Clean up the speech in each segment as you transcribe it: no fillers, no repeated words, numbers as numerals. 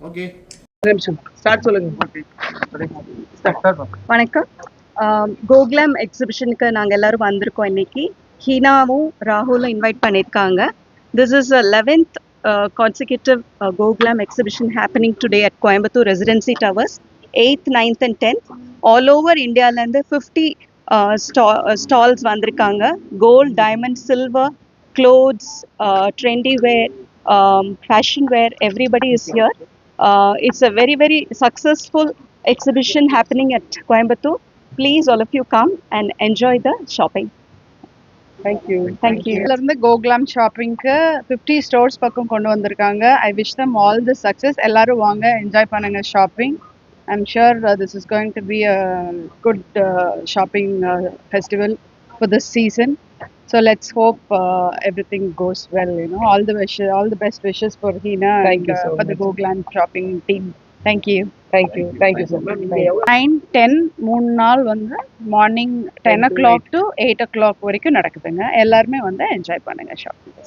Okay start சொல்லுங்க. வணக்கம். கோகுலம் எக்ஸிபிஷனுக்கு நாங்கள் எல்லாரும் வந்திருக்கோம் இன்னைக்கு. ஹீனாவும் ராகுலும் இன்வைட் பண்ணியிருக்காங்க. This is the 11th consecutive Gogulam exhibition happening today at Coimbatore Residency Towers, 8th, 9th and 10th. All over India லேருந்து 50 stalls வந்திருக்காங்க. Gold, diamond, silver, clothes, trendy wear, fashion wear, everybody is here. It's a very, very successful exhibition happening at Coimbatore. Please, all of you come and enjoy the shopping. Thank you. இருந்து Gokulam ஷாப்பிங்க்கு 50 stores பக்கம் கொண்டு வந்திருக்காங்க. I wish them all the success. எல்லாரும் வாங்க, enjoy பண்ணுங்க shopping. I'm sure this is going to be a good shopping festival for this season. So let's hope everything goes well. All the best wishes for Hina and for the Gogulam shopping team. Thank you so much. 9-10 மூணு நாள் வந்து morning 10 o'clock to 8 o'clock வரைக்கும் நடக்குதுங்க. எல்லாருமே வந்து enjoy பண்ணுங்க shopping.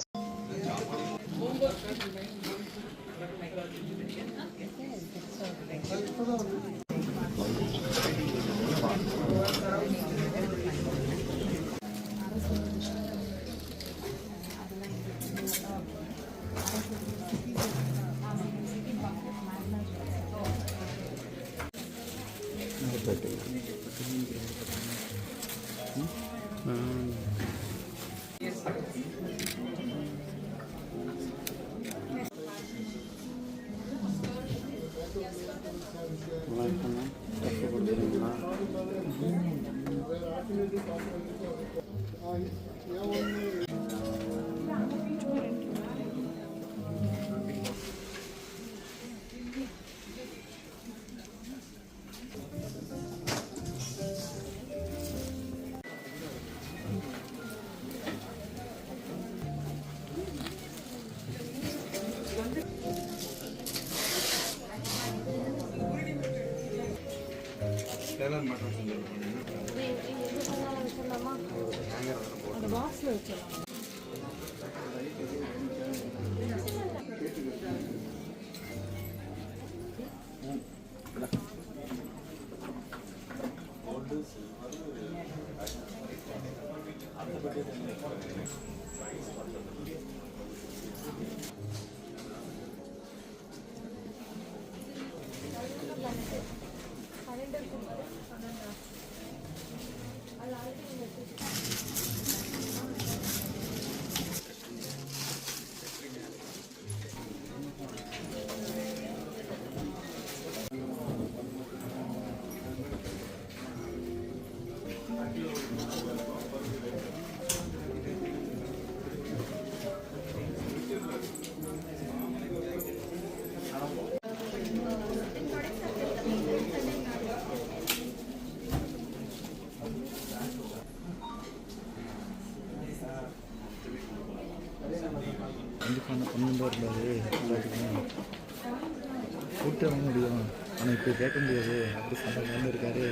கண்டிப்பான பன்னெண்டாக இருந்தார். எல்லாத்துக்குமே கூட்டு வாங்க முடியும், ஆனால் இப்போ கேட்க முடியாது. அப்படி சண்டை இருக்காரு.